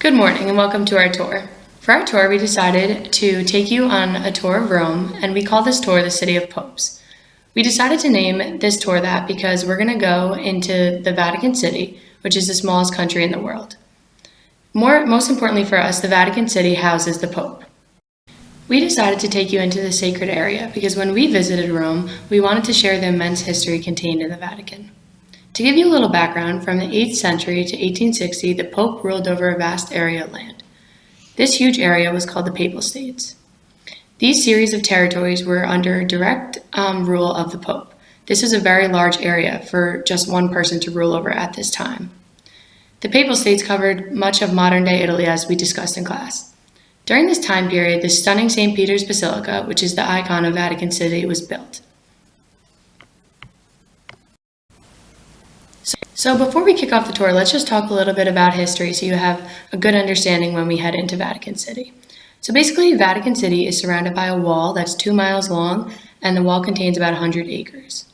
Good morning and welcome to our tour. For our tour, we decided to take you on a tour of Rome, and we call this tour the City of Popes. We decided to name this tour that because we're going to go into the Vatican City, which is the smallest country in the world. Most importantly for us, the Vatican City houses the Pope. We decided to take you into the sacred area because when we visited Rome, we wanted to share the immense history contained in the Vatican. To give you a little background, from the 8th century to 1860, the Pope ruled over a vast area of land. This huge area was called the Papal States. These series of territories were under direct rule of the Pope. This was a very large area for just one person to rule over at this time. The Papal States covered much of modern-day Italy, as we discussed in class. During this time period, the stunning St. Peter's Basilica, which is the icon of Vatican City, was built. So before we kick off the tour, let's just talk a little bit about history so you have a good understanding when we head into Vatican City. So basically, Vatican City is surrounded by a wall that's 2 miles long, and the wall contains about 100 acres.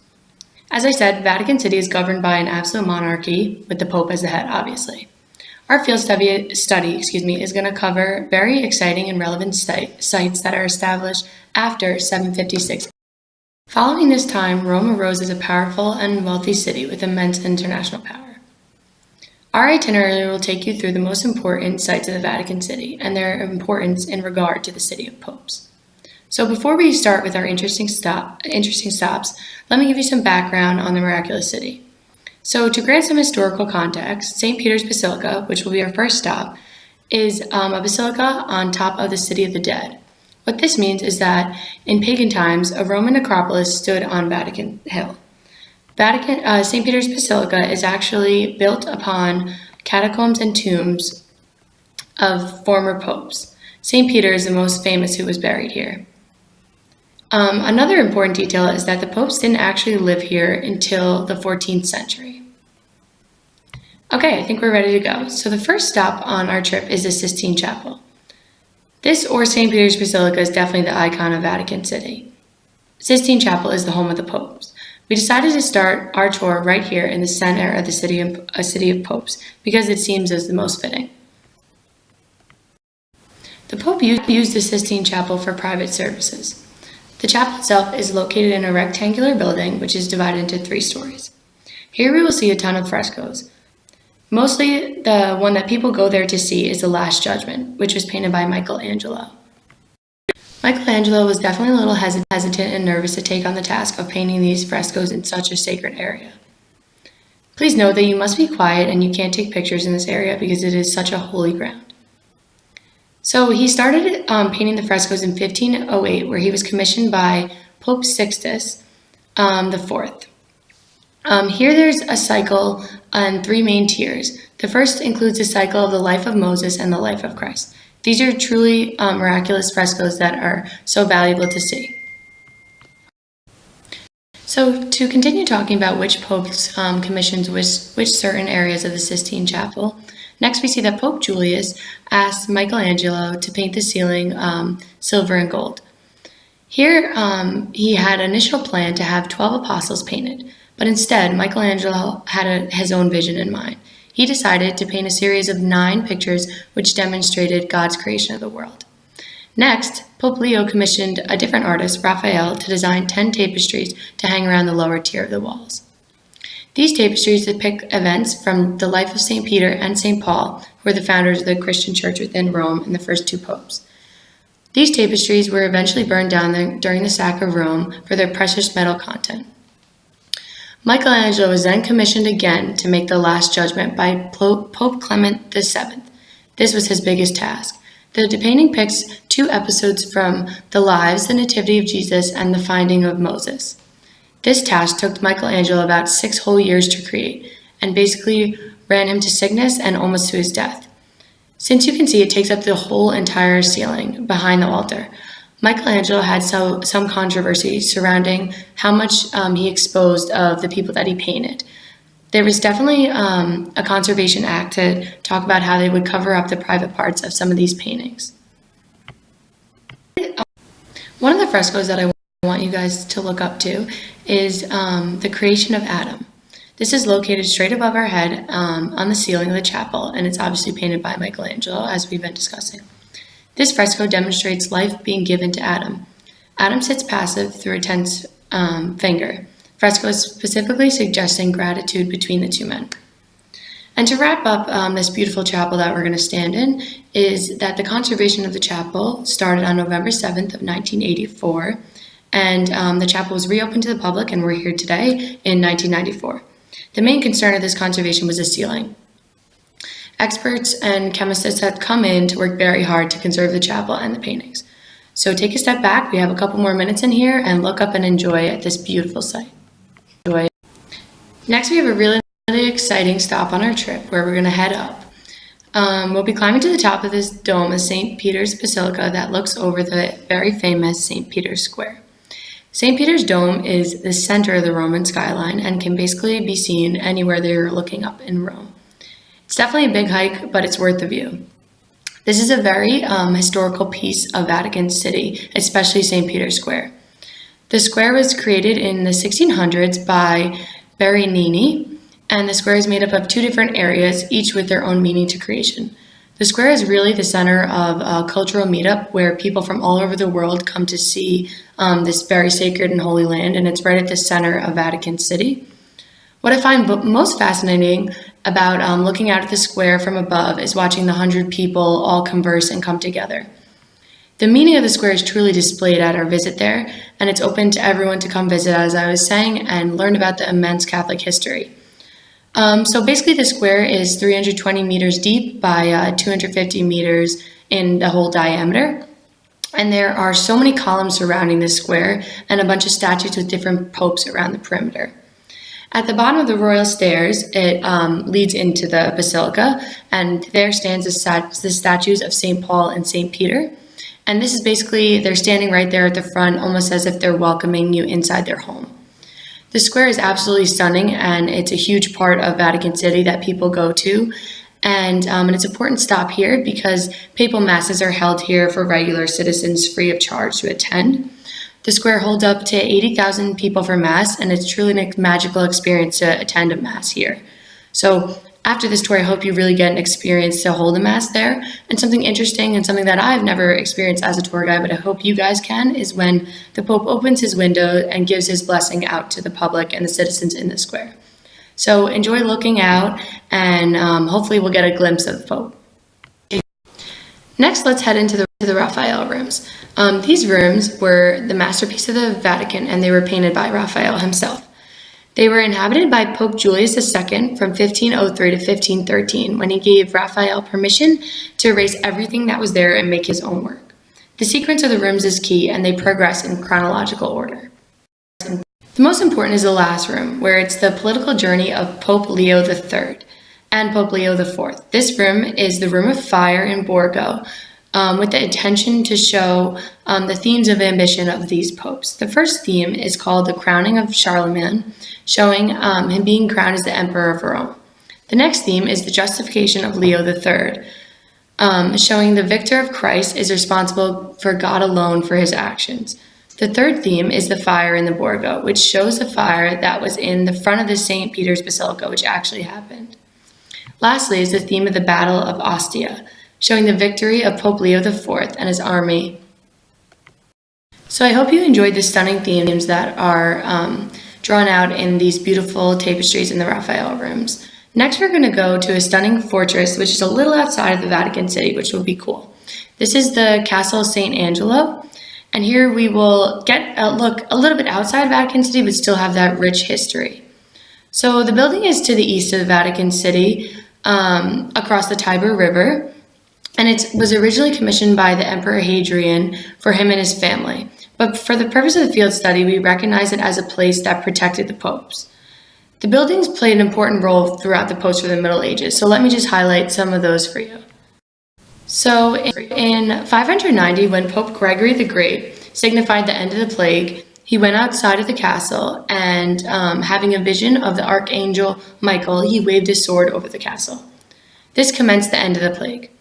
As I said, Vatican City is governed by an absolute monarchy, with the Pope as the head, obviously. Our field study is going to cover very exciting and relevant sites that are established after 756. Following this time, Rome arose as a powerful and wealthy city with immense international power. Our itinerary will take you through the most important sites of the Vatican City and their importance in regard to the City of Popes. So before we start with our interesting stops, let me give you some background on the miraculous city. So to grant some historical context, St. Peter's Basilica, which will be our first stop, is a basilica on top of the City of the Dead. What this means is that in pagan times, a Roman necropolis stood on Vatican Hill. St. Peter's Basilica is actually built upon catacombs and tombs of former popes. St. Peter is the most famous who was buried here. Another important detail is that the popes didn't actually live here until the 14th century. Okay, I think we're ready to go. So the first stop on our trip is the Sistine Chapel. This, or St. Peter's Basilica, is definitely the icon of Vatican City. Sistine Chapel is the home of the popes. We decided to start our tour right here in the center of the City of Popes because it seems as the most fitting. The Pope used the Sistine Chapel for private services. The chapel itself is located in a rectangular building which is divided into 3 stories. Here we will see a ton of frescoes. Mostly the one that people go there to see is the Last Judgment, which was painted by Michelangelo. Michelangelo was definitely a little hesitant and nervous to take on the task of painting these frescoes in such a sacred area. Please note that you must be quiet and you can't take pictures in this area because it is such a holy ground. So he started painting the frescoes in 1508, where he was commissioned by Pope Sixtus IV. Here there's a cycle on 3 main tiers. The first includes a cycle of the life of Moses and the life of Christ. These are truly miraculous frescoes that are so valuable to see. So to continue talking about which popes commissioned which certain areas of the Sistine Chapel, next we see that Pope Julius asked Michelangelo to paint the ceiling silver and gold. Here he had an initial plan to have 12 apostles painted. But instead, Michelangelo had his own vision in mind. He decided to paint a series of 9 pictures which demonstrated God's creation of the world. Next, Pope Leo commissioned a different artist, Raphael, to design 10 tapestries to hang around the lower tier of the walls. These tapestries depict events from the life of St. Peter and St. Paul, who were the founders of the Christian church within Rome and the first 2 popes. These tapestries were eventually burned down during the sack of Rome for their precious metal content. Michelangelo was then commissioned again to make the Last Judgment by Pope Clement VII. This was his biggest task. The painting picks 2 episodes from the lives, the Nativity of Jesus, and the finding of Moses. This task took Michelangelo about 6 whole years to create, and basically ran him to sickness and almost to his death. Since you can see it takes up the whole entire ceiling behind the altar, Michelangelo had some controversy surrounding how much he exposed of the people that he painted. There was definitely a conservation act to talk about how they would cover up the private parts of some of these paintings. One of the frescoes that I want you guys to look up to is the creation of Adam. This is located straight above our head on the ceiling of the chapel, and it's obviously painted by Michelangelo, as we've been discussing. This fresco demonstrates life being given to Adam. Adam sits passive through a tense finger. Fresco is specifically suggesting gratitude between the two men. And to wrap up this beautiful chapel that we're going to stand in is that the conservation of the chapel started on November 7th of 1984, and the chapel was reopened to the public, and we're here today in 1994. The main concern of this conservation was the ceiling. Experts and chemists have come in to work very hard to conserve the chapel and the paintings. So take a step back, we have a couple more minutes in here, and look up and enjoy at this beautiful site. Enjoy. Next, we have a really exciting stop on our trip where we're going to head up. We'll be climbing to the top of this dome of St. Peter's Basilica that looks over the very famous St. Peter's Square. St. Peter's Dome is the center of the Roman skyline and can basically be seen anywhere that you're looking up in Rome. It's definitely a big hike, but it's worth the view. This is a very historical piece of Vatican City, especially St. Peter's Square. The square was created in the 1600s by Bernini, and the square is made up of two different areas, each with their own meaning to creation. The square is really the center of a cultural meetup where people from all over the world come to see this very sacred and holy land, and it's right at the center of Vatican City. What I find most fascinating about looking out at the square from above is watching the 100 people all converse and come together. The meaning of the square is truly displayed at our visit there, and it's open to everyone to come visit, as I was saying, and learn about the immense Catholic history. So basically the square is 320 meters deep by 250 meters in the whole diameter. And there are so many columns surrounding this square and a bunch of statues with different popes around the perimeter. At the bottom of the royal stairs, it leads into the basilica, and there stands the statues of St. Paul and St. Peter. And this is basically, they're standing right there at the front, almost as if they're welcoming you inside their home. The square is absolutely stunning, and it's a huge part of Vatican City that people go to. And it's an important stop here because papal masses are held here for regular citizens free of charge to attend. The square holds up to 80,000 people for Mass, and it's truly a magical experience to attend a Mass here. So after this tour, I hope you really get an experience to hold a Mass there. And something interesting and something that I've never experienced as a tour guide, but I hope you guys can, is when the Pope opens his window and gives his blessing out to the public and the citizens in the square. So enjoy looking out, and hopefully we'll get a glimpse of the Pope. Next, let's head into the Raphael rooms. These rooms were the masterpiece of the Vatican, and they were painted by Raphael himself. They were inhabited by Pope Julius II from 1503 to 1513, when he gave Raphael permission to erase everything that was there and make his own work. The sequence of the rooms is key, and they progress in chronological order. The most important is the last room, where it's the political journey of Pope Leo III and Pope Leo IV. This room is the Room of Fire in Borgo, with the intention to show the themes of ambition of these popes. The first theme is called the Crowning of Charlemagne, showing him being crowned as the Emperor of Rome. The next theme is the Justification of Leo III, showing the victor of Christ is responsible for God alone for his actions. The third theme is the fire in the Borgo, which shows the fire that was in the front of the St. Peter's Basilica, which actually happened. Lastly is the theme of the Battle of Ostia, showing the victory of Pope Leo IV and his army. So I hope you enjoyed the stunning themes that are drawn out in these beautiful tapestries in the Raphael rooms. Next, we're going to go to a stunning fortress, which is a little outside of the Vatican City, which will be cool. This is the Castle St. Angelo, and here we will get a look a little bit outside Vatican City, but still have that rich history. So the building is to the east of Vatican City, across the Tiber River, and it was originally commissioned by the Emperor Hadrian for him and his family. But for the purpose of the field study, we recognize it as a place that protected the popes. The buildings played an important role throughout the post-war the Middle Ages, so let me just highlight some of those for you. So in 590, when Pope Gregory the Great signified the end of the plague, he went outside of the castle and, having a vision of the Archangel Michael, he waved his sword over the castle. This commenced the end of the plague,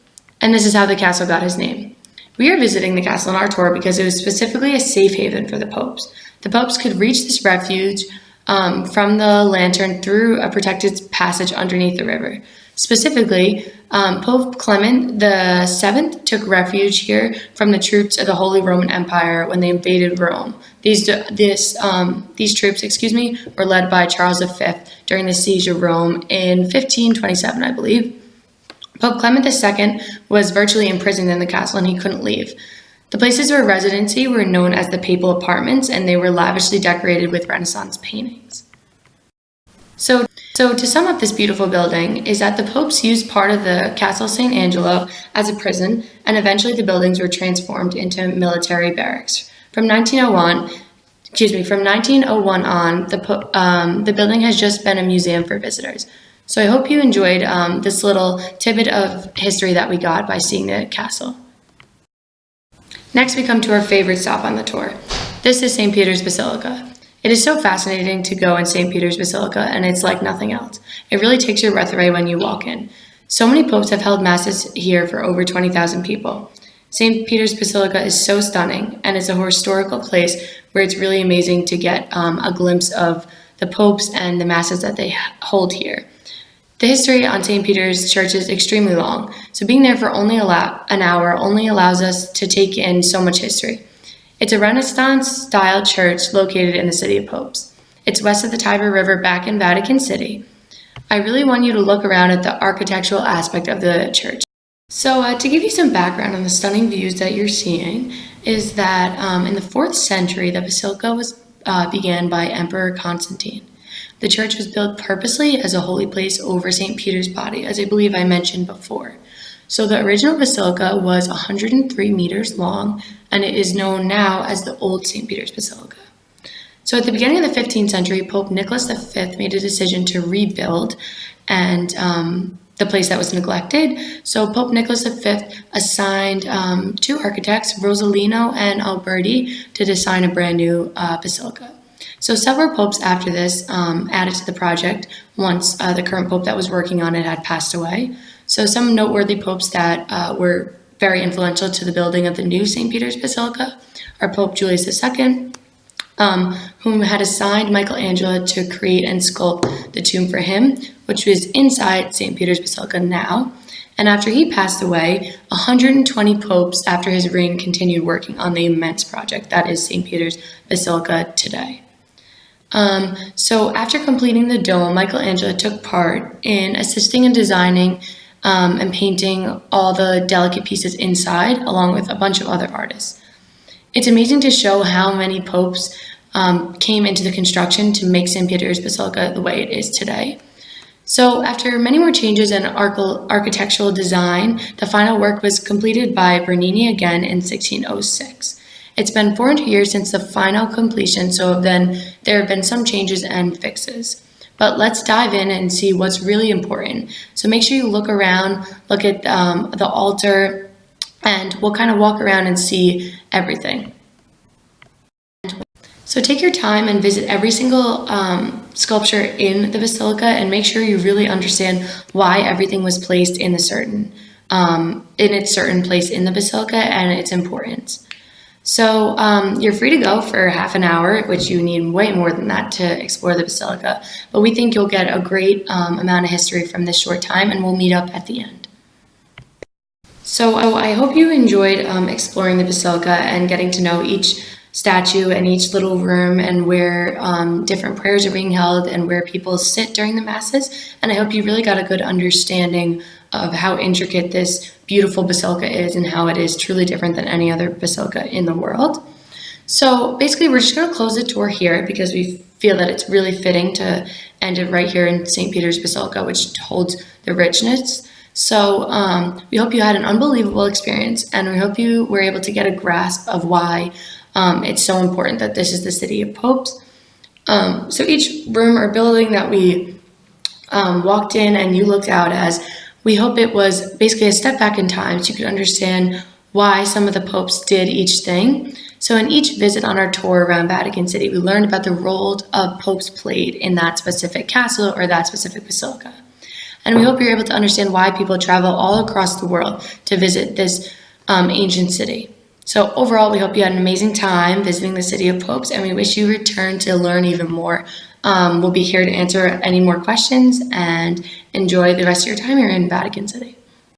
and this is how the castle got his name. We are visiting the castle on our tour because it was specifically a safe haven for the popes. The popes could reach this refuge from the lantern through a protected passage underneath the river. Specifically, Pope Clement VII took refuge here from the troops of the Holy Roman Empire when they invaded Rome. These troops, were led by Charles V during the siege of Rome in 1527, I believe. Pope Clement II was virtually imprisoned in the castle and he couldn't leave. The places of residency were known as the papal apartments, and they were lavishly decorated with Renaissance paintings. So to sum up this beautiful building is that the popes used part of the Castle St. Angelo as a prison, and eventually the buildings were transformed into military barracks. From 1901 on, the building has just been a museum for visitors. So I hope you enjoyed this little tidbit of history that we got by seeing the castle. Next, we come to our favorite stop on the tour. This is St. Peter's Basilica. It is so fascinating to go in St. Peter's Basilica, and it's like nothing else. It really takes your breath away when you walk in. So many popes have held masses here for over 20,000 people. St. Peter's Basilica is so stunning, and it's a historical place where it's really amazing to get a glimpse of the popes and the masses that they hold here. The history on St. Peter's Church is extremely long, so being there for only an hour only allows us to take in so much history. It's a Renaissance-style church located in the City of Popes. It's west of the Tiber River back in Vatican City. I really want you to look around at the architectural aspect of the church. So to give you some background on the stunning views that you're seeing is that in the 4th century, the basilica was began by Emperor Constantine. The church was built purposely as a holy place over St. Peter's body, as I believe I mentioned before. So the original basilica was 103 meters long, and it is known now as the Old St. Peter's Basilica. So at the beginning of the 15th century, Pope Nicholas V made a decision to rebuild and the place that was neglected. So Pope Nicholas V assigned 2 architects, Rossellino and Alberti, to design a brand new basilica. So several popes after this added to the project once the current pope that was working on it had passed away. So some noteworthy popes that were very influential to the building of the new St. Peter's Basilica are Pope Julius II, whom had assigned Michelangelo to create and sculpt the tomb for him, which was inside St. Peter's Basilica now. And after he passed away, 120 popes after his reign continued working on the immense project that is St. Peter's Basilica today. So after completing the dome, Michelangelo took part in assisting in designing and painting all the delicate pieces inside, along with a bunch of other artists. It's amazing to show how many popes came into the construction to make St. Peter's Basilica the way it is today. So after many more changes in architectural design, the final work was completed by Bernini again in 1606. It's been 400 years since the final completion, so then there have been some changes and fixes. But let's dive in and see what's really important. So make sure you look around, look at the altar, and we'll kind of walk around and see everything. So take your time and visit every single sculpture in the basilica and make sure you really understand why everything was placed in its certain place in the basilica and its importance. So you're free to go for half an hour, which you need way more than that to explore the basilica. But we think you'll get a great amount of history from this short time, and we'll meet up at the end. So I hope you enjoyed exploring the basilica and getting to know each statue and each little room and where different prayers are being held and where people sit during the masses. And I hope you really got a good understanding of how intricate this beautiful basilica is and how it is truly different than any other basilica in the world. So basically we're just going to close the tour here because we feel that it's really fitting to end it right here in St. Peter's Basilica, which holds the richness. So we hope you had an unbelievable experience, and we hope you were able to get a grasp of why it's so important that this is the City of Popes. So each room or building that we walked in and you looked out as, we hope it was basically a step back in time so you could understand why some of the popes did each thing. So in each visit on our tour around Vatican City, we learned about the role of popes played in that specific castle or that specific basilica. And we hope you're able to understand why people travel all across the world to visit this ancient city. So overall, we hope you had an amazing time visiting the City of Popes, and we wish you return to learn even more We'll be here to answer any more questions, and enjoy the rest of your time here in Vatican City.